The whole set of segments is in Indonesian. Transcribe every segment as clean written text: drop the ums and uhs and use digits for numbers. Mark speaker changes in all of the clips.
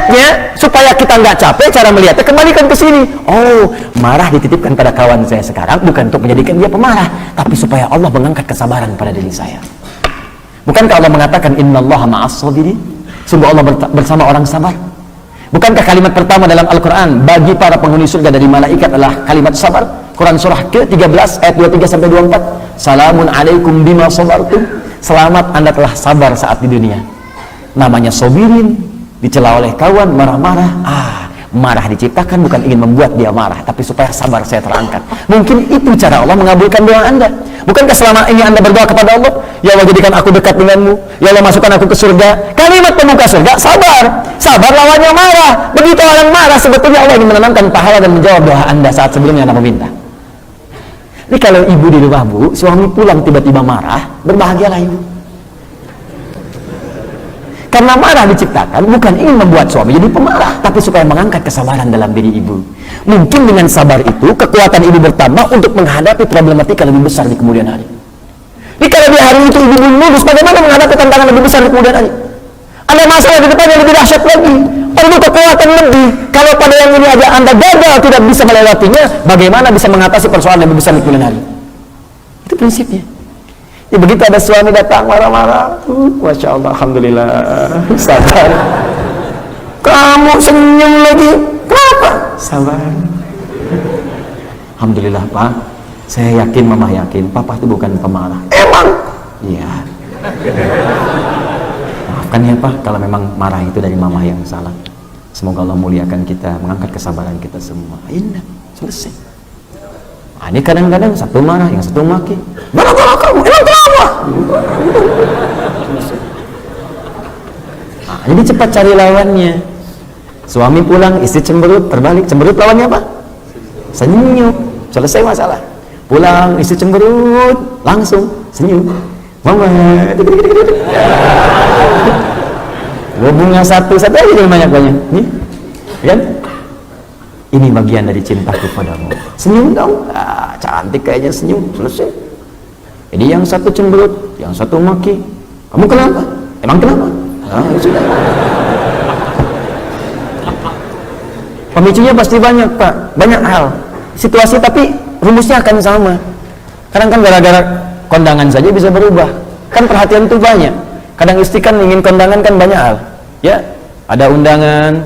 Speaker 1: Melihatnya supaya kita nggak capek, cara melihatnya kembalikan ke sini. Oh, marah dititipkan pada kawan saya sekarang bukan untuk menjadikan dia pemarah, tapi supaya Allah mengangkat kesabaran pada diri saya. Bukankah Allah mengatakan innallaha ma'as sabirin? Sungguh Allah bersama orang sabar. Bukankah kalimat pertama dalam Al-Quran bagi para penghuni surga dari malaikat adalah kalimat sabar? Quran surah ke-13 ayat 23-24. Salamun alaikum bima sabartum. Selamat Anda telah sabar saat di dunia. Namanya sabirin, dicela oleh kawan, marah-marah. Marah diciptakan bukan ingin membuat dia marah, tapi supaya sabar saya terangkat. Mungkin itu cara Allah mengabulkan doa Anda. Bukankah selama ini Anda berdoa kepada Allah, ya Allah jadikan aku dekat denganmu, ya Allah masukkan aku ke surga. Kalimat pembuka surga, sabar. Sabar lawannya marah. Begitu orang marah, sebetulnya Allah ingin menanamkan pahala dan menjawab doa Anda saat sebelumnya Anda meminta. Ini kalau ibu di rumah bu, suami pulang tiba-tiba marah, berbahagialah ibu. Karena marah diciptakan bukan ingin membuat suami jadi pemarah, tapi supaya mengangkat kesabaran dalam diri ibu. Mungkin dengan sabar itu kekuatan ibu bertambah untuk menghadapi problematika lebih besar di kemudian hari. Jadi kalau di hari itu ibu belum lulus, bagaimana menghadapi tantangan lebih besar di kemudian hari? Ada masalah di depan yang lebih dahsyat lagi, perlu kekuatan lebih. Kalau pada yang ini aja Anda gagal tidak bisa melewatinya, bagaimana bisa mengatasi persoalan lebih besar di kemudian hari? Itu prinsipnya. Ya begitu ada suami datang marah-marah, Masya Allah, Alhamdulillah, sabar. Kamu senyum lagi, kenapa? Sabar. Alhamdulillah Pak, saya yakin, Mama yakin, Papa itu bukan pemarah. Emang? Iya. Maafkan ya Pak, kalau memang marah itu dari Mama yang salah. Semoga Allah muliakan kita, mengangkat kesabaran kita semua. Indah, selesai. Ini kadang-kadang satu marah, yang satu maki. Marah-marah kamu, emang kenapa? Jadi cepat cari lawannya. Suami pulang, istri cemberut, terbalik. Cemberut lawannya apa? Senyum, selesai masalah. Pulang, istri cemberut, langsung senyum. Mama, bunga satu-satu aja jadi banyak-banyak. Nih, kan? Ini bagian dari cintaku padamu. Senyum dong, cantik kayaknya senyum, selesai. Jadi yang satu cemberut, yang satu maki. Kamu kenapa? Emang kenapa? Sudah. Pemicunya pasti banyak Pak, banyak hal, situasi, tapi rumusnya akan sama. Kadang kan gara-gara kondangan saja bisa berubah. Kan perhatian itu banyak. Kadang istri kan ingin kondangan kan banyak hal. Ya, ada undangan,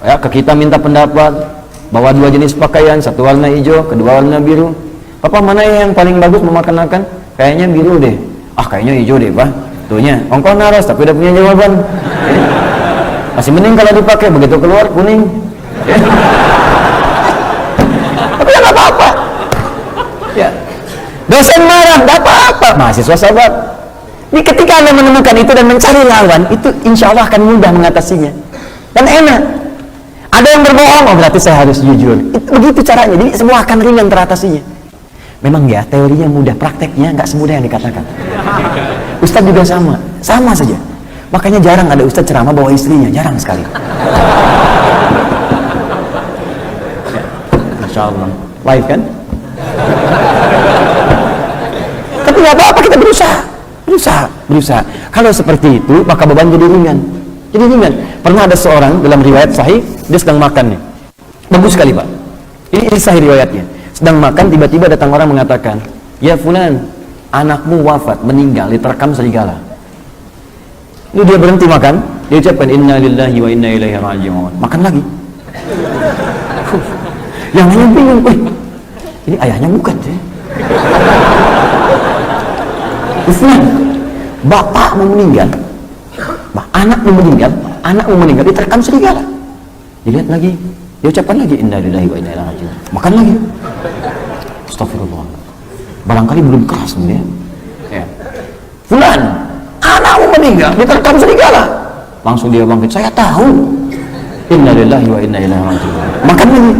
Speaker 1: ya ke kita minta pendapat. Bawa dua jenis pakaian, satu warna hijau, kedua warna biru. Papa mana yang paling bagus memakan-makan? Kayaknya biru deh. Kayaknya hijau deh, Pak. Tuhnya, ongkong naras, tapi udah punya jawaban. Masih mending kalau dipakai, begitu keluar kuning. Tapi ya nggak apa-apa. Ya. Dosen marah, nggak apa-apa. Mahasiswa sabar. Ini ketika Anda menemukan itu dan mencari lawan, itu insya Allah akan mudah mengatasinya. Dan enak. Ada yang berbohong, berarti saya harus jujur. Begitu caranya, jadi semua akan ringan teratasinya. Memang ya, teorinya mudah, prakteknya nggak semudah yang dikatakan. Ustadz juga sama saja. Makanya jarang ada ustadz ceramah bawa istrinya, jarang sekali. Masya Allah, live kan? Tapi nggak apa-apa, kita berusaha. Kalau seperti itu, maka beban jadi ringan. Jadi ringan. Pernah ada seorang dalam riwayat sahih, dia sedang makan nih. Bagus sekali Pak. Ini sahih riwayatnya. Sedang makan, tiba-tiba datang orang mengatakan, ya fulan, anakmu wafat, meninggal, diterkam serigala. Lalu dia berhenti makan, dia ucapkan inna lillahi wa inna ilaihi raji'un. Makan lagi. Yang lain bingung, ini ayahnya bukan sih. Fulan, bapakmu meninggal. Anak mau meninggal diterkam serigala. Dilihat lagi, dia ucapkan lagi inna lillahi wa inna ilaihi raji'un. Makan lagi. Astagfirullah. Barangkali belum keras dia. Ya. Fulan, anakmu meninggal diterkam serigala. Langsung dia bangkit, saya tahu. Inna lillahi wa inna ilaihi raji'un. Makan lagi.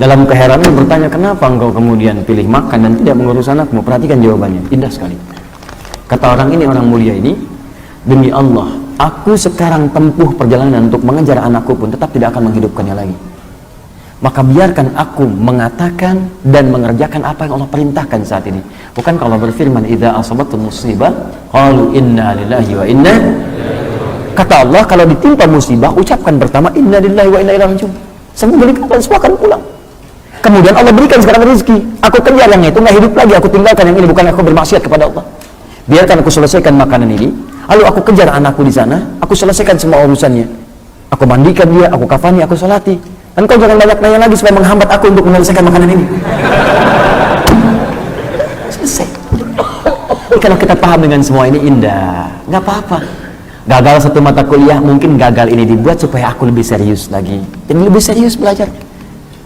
Speaker 1: Dalam keheranan bertanya, kenapa engkau kemudian pilih makan dan tidak mengurus anakmu? Perhatikan jawabannya, indah sekali. Kata orang ini, orang mulia ini, demi Allah, aku sekarang tempuh perjalanan untuk mengejar anakku pun tetap tidak akan menghidupkannya lagi. Maka biarkan aku mengatakan dan mengerjakan apa yang Allah perintahkan saat ini. Bukan kalau berfirman, idza asabatkum musibah qalu inna lillahi wa inna. Kata Allah, kalau ditimpa musibah, ucapkan pertama inna lillahi wa inna ilaihi raji'un. Semua berikan dan semua akan pulang. Kemudian Allah berikan sekarang rezeki. Aku kejar yang itu, nggak hidup lagi. Aku tinggalkan yang ini, bukan aku bermaksiat kepada Allah. Biarkan aku selesaikan makanan ini. Lalu aku kejar anakku di sana. Aku selesaikan semua urusannya. Aku mandikan dia, aku kafani, aku salati. Dan kau jangan banyak nanya lagi supaya menghambat aku untuk menyelesaikan makanan ini. Selesai. Kalau kita paham dengan semua ini indah, nggak apa-apa. Gagal satu mata kuliah, mungkin gagal ini dibuat supaya aku lebih serius lagi. Jadi lebih serius belajar.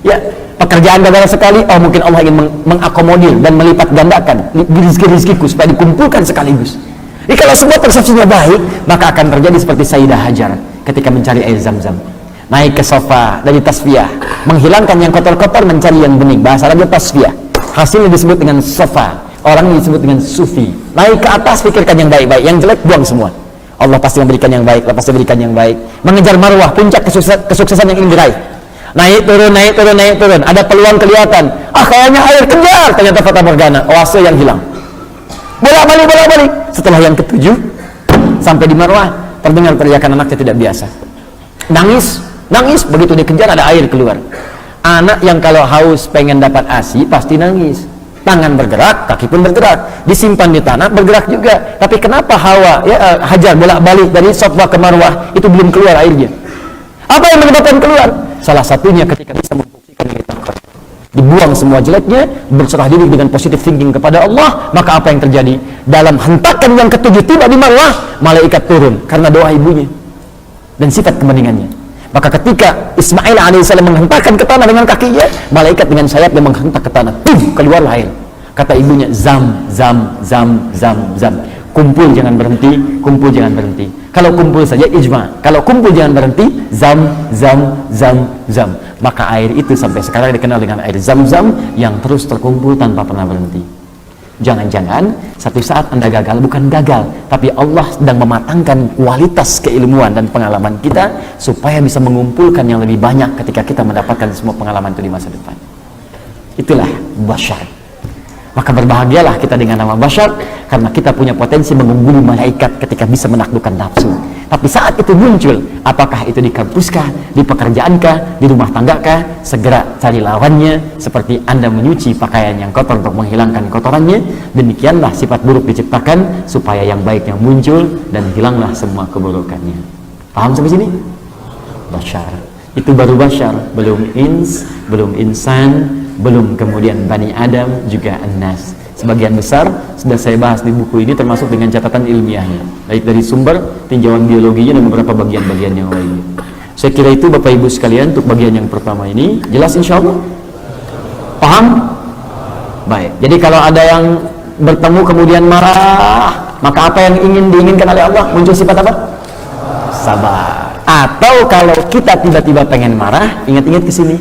Speaker 1: Ya, pekerjaan gagal sekali, oh mungkin Allah ingin mengakomodir dan melipat gandakan rezeki-rezekiku supaya dikumpulkan sekaligus. Jadi kalau semua persepsinya baik, maka akan terjadi seperti Sayyidah Hajar ketika mencari air Zam-Zam. Naik ke sofa dari tasfiyah, menghilangkan yang kotor-kotor, mencari yang bening. Bahasa Arabnya tasfiyah. Hasilnya disebut dengan sofa. Orang disebut dengan sufi. Naik ke atas, pikirkan yang baik-baik, yang jelek buang semua. Allah pasti memberikan yang baik, Allah pasti memberikan yang baik. Mengejar marwah, puncak kesuksesan yang ingin diraih. Naik turun, naik turun, naik turun. Ada peluang kelihatan. Ah, kayaknya air, kejar. Ternyata fata morgana, oase yang hilang. Bolak-balik, bolak-balik. Setelah yang ketujuh, sampai di marwah, terdengar teriakan anaknya tidak biasa. Nangis, nangis. Begitu dikejar, ada air keluar. Anak yang kalau haus pengen dapat ASI pasti nangis. Tangan bergerak, kaki pun bergerak, disimpan di tanah, bergerak juga. Tapi kenapa Hajar bolak-balik dari Sofwa ke Marwah itu belum keluar airnya? Apa yang menyebabkan keluar? Salah satunya ketika bisa membuktikan ini takut, dibuang semua jeleknya, berserah diri dengan positive thinking kepada Allah, maka apa yang terjadi? Dalam hentakan yang ketujuh tiba di Marwah, malaikat turun karena doa ibunya dan sifat kebeningannya. Maka ketika Ismail alaihissalam menghentakkan ke tanah dengan kakinya, malaikat dengan sayapnya menghentak ke tanah, keluarlah air. Kata ibunya, zam, zam, zam, zam, zam. Kumpul jangan berhenti, kumpul jangan berhenti. Kalau kumpul saja ijma, kalau kumpul jangan berhenti, zam, zam, zam, zam. Maka air itu sampai sekarang dikenal dengan air zam-zam yang terus terkumpul tanpa pernah berhenti. Jangan-jangan satu saat Anda gagal, bukan gagal, tapi Allah sedang mematangkan kualitas keilmuan dan pengalaman kita supaya bisa mengumpulkan yang lebih banyak ketika kita mendapatkan semua pengalaman itu di masa depan. Itulah Bashar. Maka berbahagialah kita dengan nama Bashar, karena kita punya potensi mengungguli malaikat ketika bisa menaklukkan nafsu. Tapi saat itu muncul, apakah itu di kampuskah, di pekerjaankah, di rumah tanggakah, segera cari lawannya. Seperti Anda menyuci pakaian yang kotor untuk menghilangkan kotorannya, demikianlah sifat buruk diciptakan supaya yang baiknya muncul dan hilanglah semua keburukannya. Paham sampai sini? Bashar. Itu baru Bashar, belum ins, belum insan, belum kemudian Bani Adam, juga An-Nas. Sebagian besar sudah saya bahas di buku ini, termasuk dengan catatan ilmiahnya, baik dari sumber, tinjauan biologinya, dan beberapa bagian-bagian yang lainnya. Saya kira itu Bapak Ibu sekalian untuk bagian yang pertama ini. Jelas insya Allah? Paham? Baik, jadi kalau ada yang bertemu kemudian marah, maka apa yang diinginkan oleh Allah? Muncul sifat apa? Sabar. Atau kalau kita tiba-tiba pengen marah, ingat-ingat ke sini,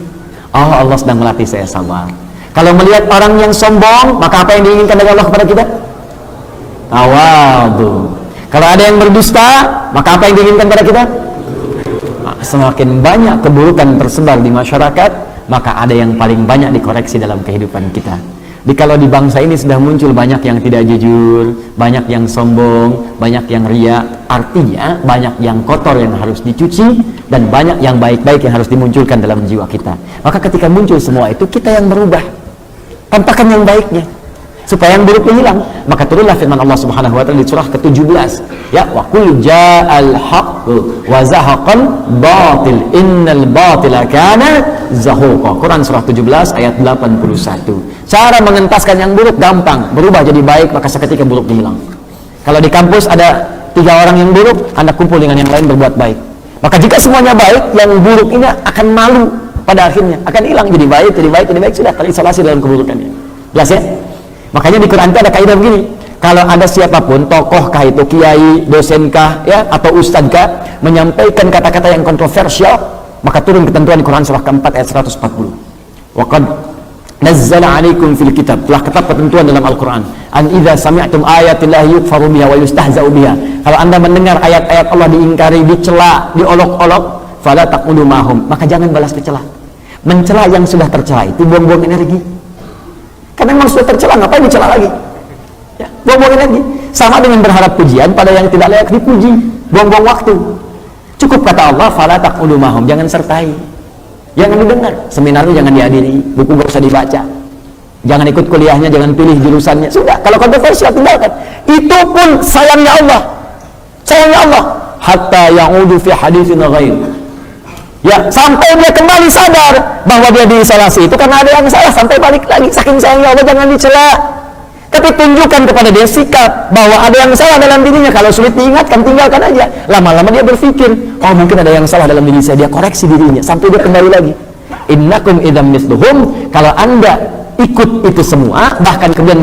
Speaker 1: oh Allah sedang melatih saya sabar. Kalau melihat orang yang sombong, maka apa yang diinginkan dari Allah kepada kita? Tawadhu. Kalau ada yang berdusta, maka apa yang diinginkan pada kita? Semakin banyak keburukan tersebar di masyarakat, maka ada yang paling banyak dikoreksi dalam kehidupan kita. Jadi kalau di bangsa ini sudah muncul banyak yang tidak jujur, banyak yang sombong, banyak yang ria, artinya banyak yang kotor yang harus dicuci, dan banyak yang baik-baik yang harus dimunculkan dalam jiwa kita. Maka ketika muncul semua itu, kita yang berubah, tampakkan yang baiknya supaya yang buruknya hilang. Maka turunlah firman Allah Subhanahu wa taala di surah ke-17, ya, wa qul ja'al haqqu wa zahaqal batil innal batila kana zahuqa. Quran surah 17 ayat 81. Cara mengentaskan yang buruk gampang, berubah jadi baik, maka seketika buruknya hilang. Kalau di kampus ada 3 orang yang buruk, Anda kumpul dengan yang lain berbuat baik. Maka jika semuanya baik, yang buruk ini akan malu pada akhirnya, akan hilang, jadi baik, jadi baik, jadi baik, sudah terisolasi dalam keburukannya. Jelas ya? Makanya di Quran itu ada kaidah begini, kalau ada siapapun, tokohkah itu, kiai, dosenkah, ya, atau ustadzkah, menyampaikan kata-kata yang kontroversial, maka turun ketentuan di Quran surah keempat ayat 140. Wa qad nazzala 'alaikum fil kitab, telah tetap ketentuan dalam Al-Quran, an idza sami'tum ayatillahi yukfaru biha wa yustahza'u biha. Kalau Anda mendengar ayat-ayat Allah diingkari, dicela, diolok-olok, fala taqudu mahum, maka jangan balas mencela. Mencela yang sudah tercela itu buang-buang energi. Karena memang sudah tercela, ngapain dicela lagi? Ya, buang-buang energi. Sama dengan berharap pujian pada yang tidak layak dipuji. buang-buang waktu. Cukup kata Allah, fala taq'udu mahum, jangan sertai, jangan didengar, seminar itu jangan dihadiri, buku gak usah dibaca, jangan ikut kuliahnya, jangan pilih jurusannya, sudah. Kalau kontroversial tinggalkan. Itu pun sayangnya Allah, hatta ya'udu fi haditsin ghair. Ya, sampai dia kembali sadar bahwa dia diisolasi itu karena ada yang salah, sampai balik lagi. Saking sayangnya Allah, jangan dicela. Tapi tunjukkan kepada dia sikap bahwa ada yang salah dalam dirinya. Kalau sulit diingatkan, tinggalkan aja. Lama-lama dia berpikir, oh mungkin ada yang salah dalam diri saya. Dia koreksi dirinya sampai dia kembali lagi. Innakum idzam misluhum, kalau Anda ikut itu semua, bahkan kemudian